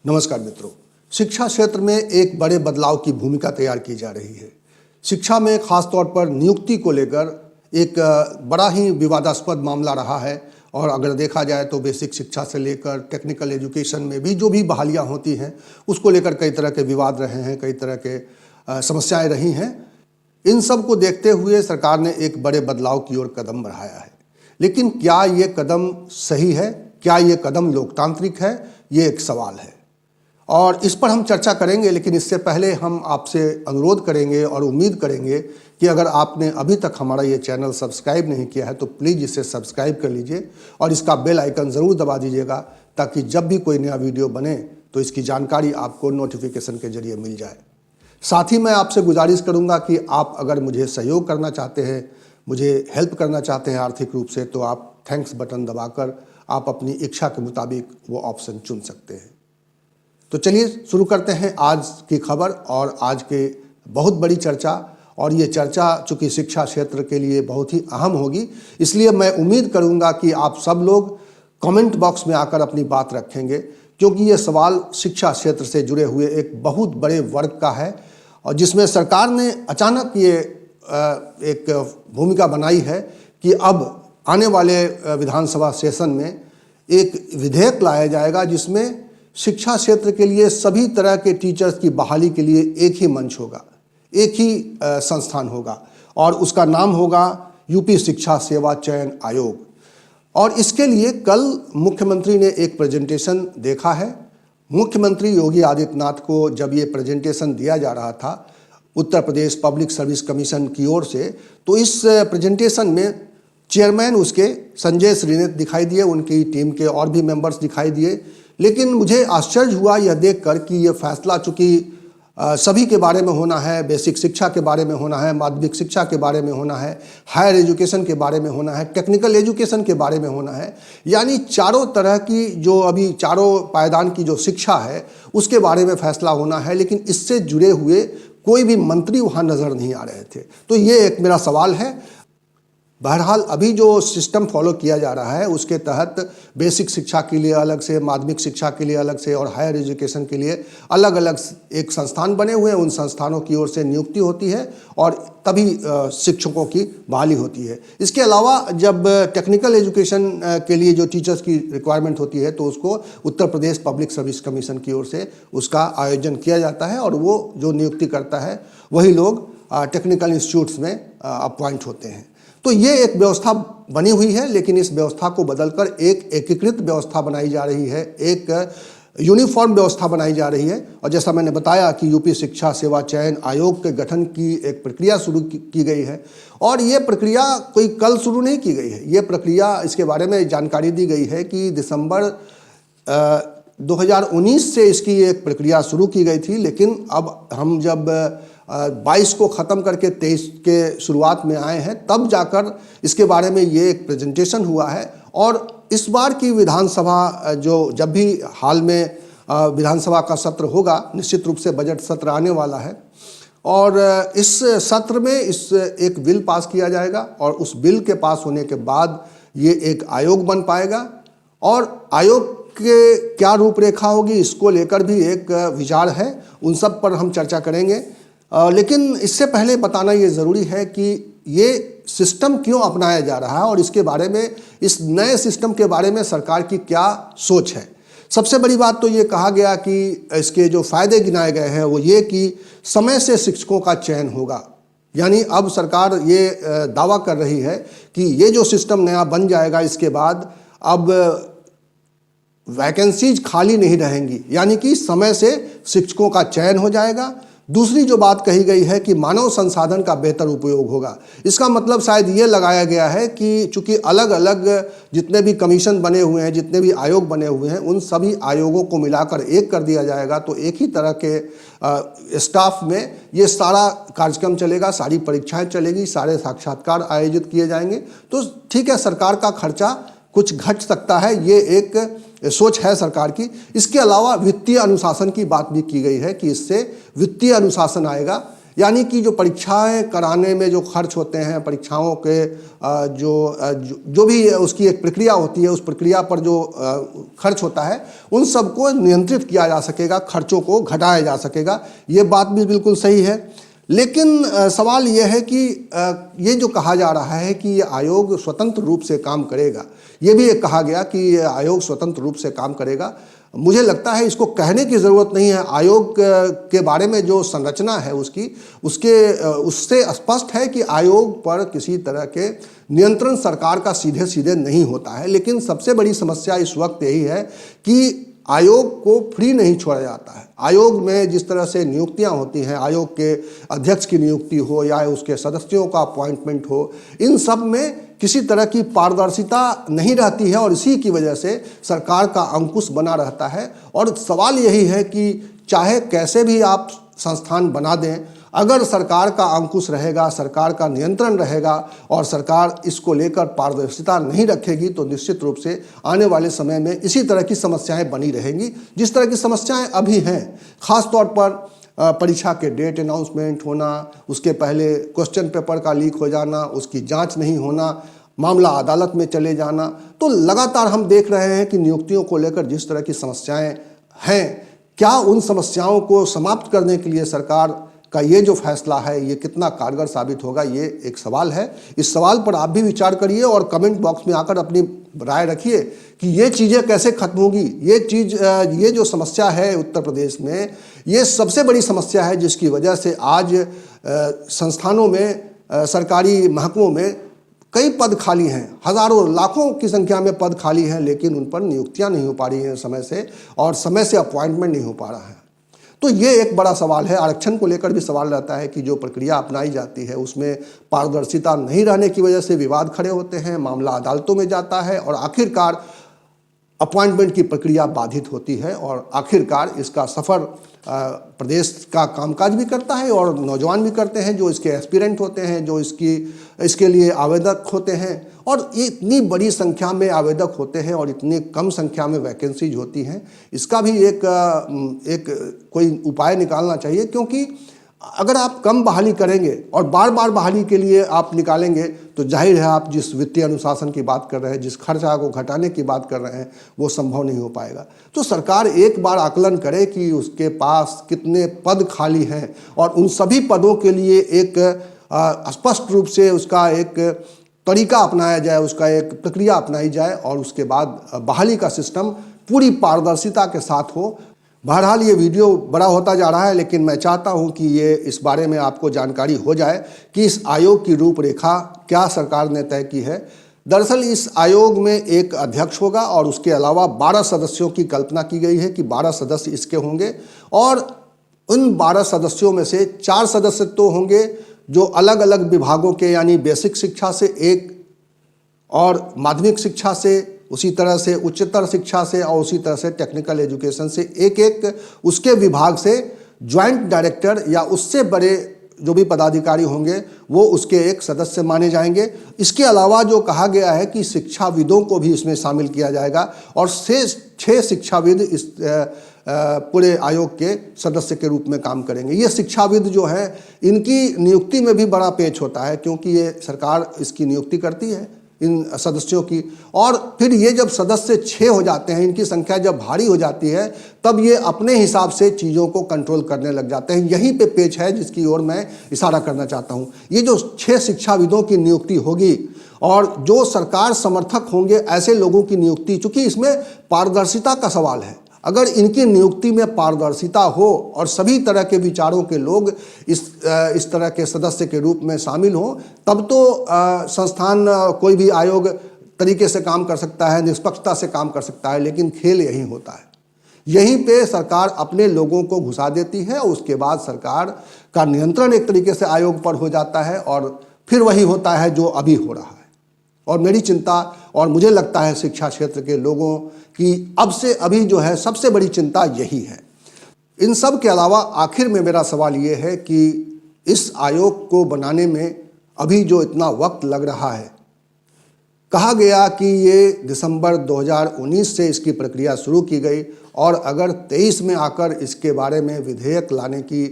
नमस्कार मित्रों। शिक्षा क्षेत्र में एक बड़े बदलाव की भूमिका तैयार की जा रही है। शिक्षा में खास तौर पर नियुक्ति को लेकर एक बड़ा ही विवादास्पद मामला रहा है और अगर देखा जाए तो बेसिक शिक्षा से लेकर टेक्निकल एजुकेशन में भी जो भी बहालियां होती हैं उसको लेकर कई तरह के विवाद रहे हैं, कई तरह के समस्याएं रही हैं। इन सब को देखते हुए सरकार ने एक बड़े बदलाव की ओर कदम बढ़ाया है। लेकिन क्या ये कदम सही है, क्या ये कदम लोकतांत्रिक है, ये एक सवाल है और इस पर हम चर्चा करेंगे। लेकिन इससे पहले हम आपसे अनुरोध करेंगे और उम्मीद करेंगे कि अगर आपने अभी तक हमारा ये चैनल सब्सक्राइब नहीं किया है तो प्लीज़ इसे सब्सक्राइब कर लीजिए और इसका बेल आइकन ज़रूर दबा दीजिएगा ताकि जब भी कोई नया वीडियो बने तो इसकी जानकारी आपको नोटिफिकेशन के जरिए मिल जाए। साथ ही मैं आपसे गुजारिश करूँगा कि आप अगर मुझे सहयोग करना चाहते हैं, मुझे हेल्प करना चाहते हैं आर्थिक रूप से, तो आप थैंक्स बटन दबाकर आप अपनी इच्छा के मुताबिक वो ऑप्शन चुन सकते हैं। तो चलिए शुरू करते हैं आज की खबर और आज के बहुत बड़ी चर्चा। और ये चर्चा चूँकि शिक्षा क्षेत्र के लिए बहुत ही अहम होगी, इसलिए मैं उम्मीद करूंगा कि आप सब लोग कमेंट बॉक्स में आकर अपनी बात रखेंगे, क्योंकि ये सवाल शिक्षा क्षेत्र से जुड़े हुए एक बहुत बड़े वर्ग का है और जिसमें सरकार ने अचानक ये एक भूमिका बनाई है कि अब आने वाले विधानसभा सेशन में एक विधेयक लाया जाएगा जिसमें शिक्षा क्षेत्र के लिए सभी तरह के टीचर्स की बहाली के लिए एक ही मंच होगा, एक ही संस्थान होगा और उसका नाम होगा यूपी शिक्षा सेवा चयन आयोग। और इसके लिए कल मुख्यमंत्री ने एक प्रेजेंटेशन देखा है। मुख्यमंत्री योगी आदित्यनाथ को जब ये प्रेजेंटेशन दिया जा रहा था Uttar Pradesh public service commission की ओर से, तो इस प्रेजेंटेशन में चेयरमैन उसके संजय श्रीनेत दिखाई दिए, उनकी टीम के और भी मेंबर्स दिखाई दिए। लेकिन मुझे आश्चर्य हुआ यह देखकर कि यह फैसला चूँकि सभी के बारे में होना है, बेसिक शिक्षा के बारे में होना है, माध्यमिक शिक्षा के बारे में होना है, हायर एजुकेशन के बारे में होना है, टेक्निकल एजुकेशन के बारे में होना है, यानी चारों तरह की जो अभी चारों पायदान की जो शिक्षा है उसके बारे में फैसला होना है। लेकिन इससे जुड़े हुए कोई भी मंत्री वहाँ नज़र नहीं आ रहे थे। तो ये एक मेरा सवाल है। बहरहाल अभी जो सिस्टम फॉलो किया जा रहा है उसके तहत बेसिक शिक्षा के लिए अलग से, माध्यमिक शिक्षा के लिए अलग से और हायर एजुकेशन के लिए अलग अलग एक संस्थान बने हुए हैं। उन संस्थानों की ओर से नियुक्ति होती है और तभी शिक्षकों की बहाली होती है। इसके अलावा जब टेक्निकल एजुकेशन के लिए जो टीचर्स की रिक्वायरमेंट होती है तो उसको Uttar Pradesh public service commission की ओर से उसका आयोजन किया जाता है और वो जो नियुक्ति करता है वही लोग टेक्निकल इंस्टीट्यूट्स में अपॉइंट होते हैं। तो ये एक व्यवस्था बनी हुई है, लेकिन इस व्यवस्था को बदलकर एक एकीकृत व्यवस्था बनाई जा रही है, एक यूनिफॉर्म व्यवस्था बनाई जा रही है। और जैसा मैंने बताया कि यूपी शिक्षा सेवा चयन आयोग के गठन की एक प्रक्रिया शुरू की गई है और ये प्रक्रिया कोई कल शुरू नहीं की गई है। ये प्रक्रिया, इसके बारे में जानकारी दी गई है कि दिसंबर 2019 से इसकी एक प्रक्रिया शुरू की गई थी। लेकिन अब हम जब 22 को ख़त्म करके 23 के शुरुआत में आए हैं तब जाकर इसके बारे में ये एक प्रेजेंटेशन हुआ है। और इस बार की विधानसभा जो जब भी हाल में विधानसभा का सत्र होगा, निश्चित रूप से बजट सत्र आने वाला है और इस सत्र में इस एक बिल पास किया जाएगा और उस बिल के पास होने के बाद ये एक आयोग बन पाएगा और आयोग के क्या रूपरेखा होगी इसको लेकर भी एक विचार है। उन सब पर हम चर्चा करेंगे। लेकिन इससे पहले बताना ये ज़रूरी है कि ये सिस्टम क्यों अपनाया जा रहा है और इसके बारे में, इस नए सिस्टम के बारे में सरकार की क्या सोच है। सबसे बड़ी बात तो ये कहा गया कि इसके जो फ़ायदे गिनाए गए हैं वो ये कि समय से शिक्षकों का चयन होगा। यानी अब सरकार ये दावा कर रही है कि ये जो सिस्टम नया बन जाएगा इसके बाद अब वैकेंसीज खाली नहीं रहेंगी, यानी कि समय से शिक्षकों का चयन हो जाएगा। दूसरी जो बात कही गई है कि मानव संसाधन का बेहतर उपयोग होगा। इसका मतलब शायद ये लगाया गया है कि चूंकि अलग अलग जितने भी कमीशन बने हुए हैं, जितने भी आयोग बने हुए हैं, उन सभी आयोगों को मिलाकर एक कर दिया जाएगा तो एक ही तरह के स्टाफ में ये सारा कार्यक्रम चलेगा, सारी परीक्षाएं चलेगी, सारे साक्षात्कार आयोजित किए जाएंगे। तो ठीक है, सरकार का खर्चा कुछ घट सकता है, ये एक सोच है सरकार की। इसके अलावा वित्तीय अनुशासन की बात भी की गई है कि इससे वित्तीय अनुशासन आएगा। यानी कि जो परीक्षाएं कराने में जो खर्च होते हैं, परीक्षाओं के जो भी उसकी एक प्रक्रिया होती है, उस प्रक्रिया पर जो खर्च होता है, उन सबको नियंत्रित किया जा सकेगा, खर्चों को घटाया जा सकेगा। ये बात भी बिल्कुल सही है। लेकिन सवाल यह है कि ये जो कहा जा रहा है कि ये आयोग स्वतंत्र रूप से काम करेगा, ये भी एक कहा गया कि ये आयोग स्वतंत्र रूप से काम करेगा। मुझे लगता है इसको कहने की ज़रूरत नहीं है। आयोग के बारे में जो संरचना है उससे स्पष्ट है कि आयोग पर किसी तरह के नियंत्रण सरकार का सीधे सीधे नहीं होता है। लेकिन सबसे बड़ी समस्या इस वक्त यही है कि आयोग को फ्री नहीं छोड़ा जाता है। आयोग में जिस तरह से नियुक्तियां होती हैं, आयोग के अध्यक्ष की नियुक्ति हो या उसके सदस्यों का अपॉइंटमेंट हो, इन सब में किसी तरह की पारदर्शिता नहीं रहती है और इसी की वजह से सरकार का अंकुश बना रहता है। और सवाल यही है कि चाहे कैसे भी आप संस्थान बना दें, अगर सरकार का अंकुश रहेगा, सरकार का नियंत्रण रहेगा और सरकार इसको लेकर पारदर्शिता नहीं रखेगी, तो निश्चित रूप से आने वाले समय में इसी तरह की समस्याएं बनी रहेंगी जिस तरह की समस्याएं अभी हैं। खास तौर पर परीक्षा के डेट अनाउंसमेंट होना, उसके पहले क्वेश्चन पेपर का लीक हो जाना, उसकी जांच नहीं होना, मामला अदालत में चले जाना। तो लगातार हम देख रहे हैं कि नियुक्तियों को लेकर जिस तरह की समस्याएं हैं, क्या उन समस्याओं को समाप्त करने के लिए सरकार का ये जो फैसला है ये कितना कारगर साबित होगा, ये एक सवाल है। इस सवाल पर आप भी विचार करिए और कमेंट बॉक्स में आकर अपनी राय रखिए कि ये चीज़ें कैसे खत्म होगी। ये जो समस्या है उत्तर प्रदेश में, ये सबसे बड़ी समस्या है जिसकी वजह से आज संस्थानों में, सरकारी महकमों में कई पद खाली हैं, हज़ारों लाखों की संख्या में पद खाली हैं, लेकिन उन पर नियुक्तियां नहीं हो पा रही हैं समय से, और समय से अपॉइंटमेंट नहीं हो पा रहा है। तो ये एक बड़ा सवाल है। आरक्षण को लेकर भी सवाल रहता है कि जो प्रक्रिया अपनाई जाती है उसमें पारदर्शिता नहीं रहने की वजह से विवाद खड़े होते हैं, मामला अदालतों में जाता है और आखिरकार अपॉइंटमेंट की प्रक्रिया बाधित होती है और आखिरकार इसका सफ़र प्रदेश का कामकाज भी करता है और नौजवान भी करते हैं जो इसके एस्पिरेंट होते हैं, जो इसके लिए आवेदक होते हैं। और ये इतनी बड़ी संख्या में आवेदक होते हैं और इतनी कम संख्या में वैकेंसीज होती हैं, इसका भी एक कोई उपाय निकालना चाहिए। क्योंकि अगर आप कम बहाली करेंगे और बार बार बहाली के लिए आप निकालेंगे तो जाहिर है आप जिस वित्तीय अनुशासन की बात कर रहे हैं, जिस खर्चा को घटाने की बात कर रहे हैं, वो संभव नहीं हो पाएगा। तो सरकार एक बार आकलन करे कि उसके पास कितने पद खाली हैं और उन सभी पदों के लिए एक स्पष्ट रूप से उसका एक तरीका अपनाया जाए, उसका एक प्रक्रिया अपनाई जाए और उसके बाद बहाली का सिस्टम पूरी पारदर्शिता के साथ हो। बहरहाल ये वीडियो बड़ा होता जा रहा है, लेकिन मैं चाहता हूं कि ये इस बारे में आपको जानकारी हो जाए कि इस आयोग की रूपरेखा क्या सरकार ने तय की है। दरअसल इस आयोग में एक अध्यक्ष होगा और उसके अलावा 12 सदस्यों की कल्पना की गई है कि 12 सदस्य इसके होंगे और उन 12 सदस्यों में से 4 सदस्य तो होंगे जो अलग अलग विभागों के, यानी बेसिक शिक्षा से एक और माध्यमिक शिक्षा से, उसी तरह से उच्चतर शिक्षा से और उसी तरह से टेक्निकल एजुकेशन से एक उसके विभाग से ज्वाइंट डायरेक्टर या उससे बड़े जो भी पदाधिकारी होंगे वो उसके एक सदस्य माने जाएंगे। इसके अलावा जो कहा गया है कि शिक्षाविदों को भी इसमें शामिल किया जाएगा और 6 शिक्षाविद इस पूरे आयोग के सदस्य के रूप में काम करेंगे। ये शिक्षाविद जो हैं इनकी नियुक्ति में भी बड़ा पेच होता है, क्योंकि ये सरकार इसकी नियुक्ति करती है इन सदस्यों की, और फिर ये जब सदस्य 6 हो जाते हैं, इनकी संख्या जब भारी हो जाती है, तब ये अपने हिसाब से चीज़ों को कंट्रोल करने लग जाते हैं। यहीं पे पेच है जिसकी ओर मैं इशारा करना चाहता हूँ। ये जो 6 शिक्षाविदों की नियुक्ति होगी और जो सरकार समर्थक होंगे ऐसे लोगों की नियुक्ति, चूँकि इसमें पारदर्शिता का सवाल है, अगर इनकी नियुक्ति में पारदर्शिता हो और सभी तरह के विचारों के लोग इस तरह के सदस्य के रूप में शामिल हों, तब तो संस्थान कोई भी आयोग तरीके से काम कर सकता है, निष्पक्षता से काम कर सकता है। लेकिन खेल यही होता है, यहीं पे सरकार अपने लोगों को घुसा देती है, उसके बाद सरकार का नियंत्रण एक तरीके से आयोग पर हो जाता है और फिर वही होता है जो अभी हो रहा है। और मेरी चिंता, और मुझे लगता है शिक्षा क्षेत्र के लोगों की अब से अभी जो है सबसे बड़ी चिंता यही है। इन सब के अलावा आखिर में मेरा सवाल ये है कि इस आयोग को बनाने में अभी जो इतना वक्त लग रहा है, कहा गया कि ये दिसंबर 2019 से इसकी प्रक्रिया शुरू की गई और अगर 23 में आकर इसके बारे में विधेयक लाने की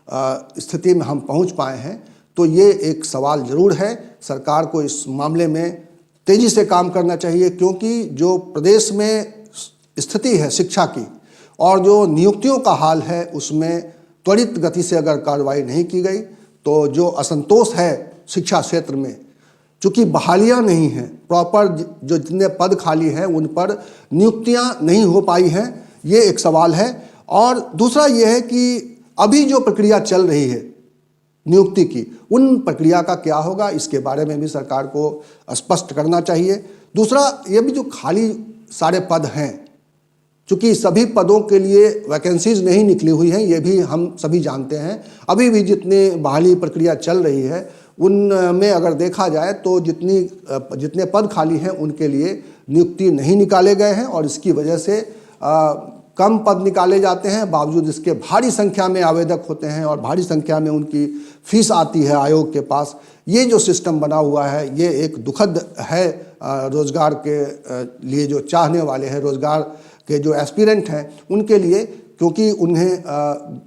स्थिति में हम पहुंच पाए हैं, तो ये एक सवाल जरूर है। सरकार को इस मामले में तेजी से काम करना चाहिए, क्योंकि जो प्रदेश में स्थिति है शिक्षा की और जो नियुक्तियों का हाल है, उसमें त्वरित गति से अगर कार्रवाई नहीं की गई तो जो असंतोष है शिक्षा क्षेत्र में, चूँकि बहालियाँ नहीं हैं, प्रॉपर जो जितने पद खाली हैं उन पर नियुक्तियाँ नहीं हो पाई हैं, ये एक सवाल है। और दूसरा ये है कि अभी जो प्रक्रिया चल रही है नियुक्ति की, उन प्रक्रिया का क्या होगा, इसके बारे में भी सरकार को स्पष्ट करना चाहिए। दूसरा ये भी जो खाली सारे पद हैं, चूँकि सभी पदों के लिए वैकेंसीज नहीं निकली हुई हैं, ये भी हम सभी जानते हैं। अभी भी जितनी बहाली प्रक्रिया चल रही है उनमें अगर देखा जाए तो जितने पद खाली हैं उनके लिए नियुक्ति नहीं निकाले गए हैं, और इसकी वजह से कम पद निकाले जाते हैं, बावजूद इसके भारी संख्या में आवेदक होते हैं और भारी संख्या में उनकी फीस आती है आयोग के पास। ये जो सिस्टम बना हुआ है ये एक दुखद है रोजगार के लिए, जो चाहने वाले हैं, रोजगार के जो एस्पिरेंट हैं उनके लिए, क्योंकि उन्हें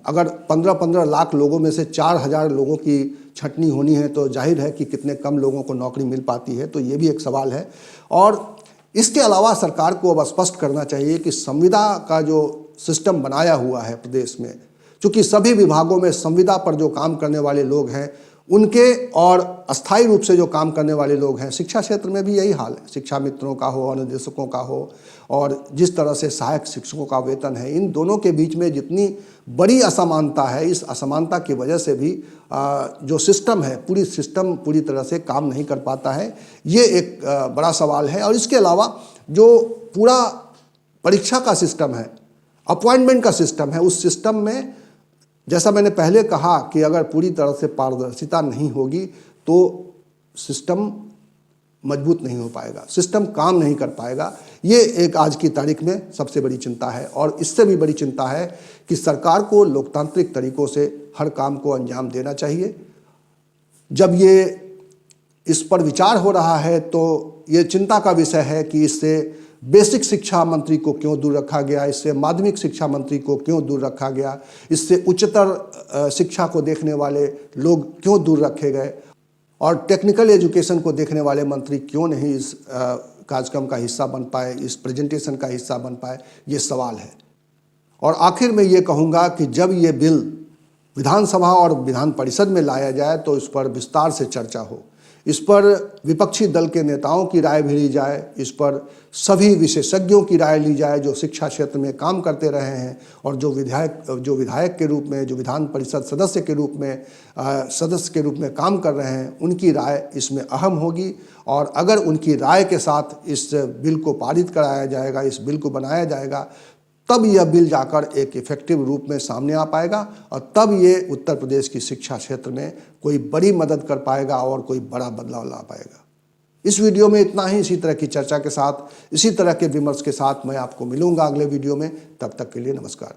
अगर 15-15 लाख लोगों में से 4,000 लोगों की छंटनी होनी है तो जाहिर है कि कितने कम लोगों को नौकरी मिल पाती है, तो ये भी एक सवाल है। और इसके अलावा सरकार को अब स्पष्ट करना चाहिए कि संविदा का जो सिस्टम बनाया हुआ है प्रदेश में, चूँकि सभी विभागों में संविदा पर जो काम करने वाले लोग हैं उनके और अस्थायी रूप से जो काम करने वाले लोग हैं, शिक्षा क्षेत्र में भी यही हाल है, शिक्षा मित्रों का हो, अनुदेशकों का हो, और जिस तरह से सहायक शिक्षकों का वेतन है, इन दोनों के बीच में जितनी बड़ी असमानता है, इस असमानता की वजह से भी जो सिस्टम है, सिस्टम पूरी तरह से काम नहीं कर पाता है। ये एक बड़ा सवाल है। और इसके अलावा जो पूरा परीक्षा का सिस्टम है, अपॉइंटमेंट का सिस्टम है, उस सिस्टम में जैसा मैंने पहले कहा कि अगर पूरी तरह से पारदर्शिता नहीं होगी तो सिस्टम मजबूत नहीं हो पाएगा, सिस्टम काम नहीं कर पाएगा। ये एक आज की तारीख में सबसे बड़ी चिंता है। और इससे भी बड़ी चिंता है कि सरकार को लोकतांत्रिक तरीकों से हर काम को अंजाम देना चाहिए। जब ये इस पर विचार हो रहा है तो ये चिंता का विषय है कि इससे बेसिक शिक्षा मंत्री को क्यों दूर रखा गया, इससे माध्यमिक शिक्षा मंत्री को क्यों दूर रखा गया, इससे उच्चतर शिक्षा को देखने वाले लोग क्यों दूर रखे गए, और टेक्निकल एजुकेशन को देखने वाले मंत्री क्यों नहीं इस कार्यक्रम का हिस्सा बन पाए, इस प्रेजेंटेशन का हिस्सा बन पाए, ये सवाल है। और आखिर में ये कहूँगा कि जब ये बिल विधानसभा और विधान परिषद में लाया जाए तो इस पर विस्तार से चर्चा हो, इस पर विपक्षी दल के नेताओं की राय भी ली जाए, इस पर सभी विशेषज्ञों की राय ली जाए जो शिक्षा क्षेत्र में काम करते रहे हैं और जो विधायक के रूप में, जो विधान परिषद सदस्य के रूप में काम कर रहे हैं, उनकी राय इसमें अहम होगी। और अगर उनकी राय के साथ इस बिल को पारित कराया जाएगा, इस बिल को बनाया जाएगा, तब यह बिल जाकर एक इफेक्टिव रूप में सामने आ पाएगा और तब ये उत्तर प्रदेश की शिक्षा क्षेत्र में कोई बड़ी मदद कर पाएगा और कोई बड़ा बदलाव ला पाएगा। इस वीडियो में इतना ही। इसी तरह की चर्चा के साथ, इसी तरह के विमर्श के साथ मैं आपको मिलूंगा अगले वीडियो में। तब तक के लिए नमस्कार।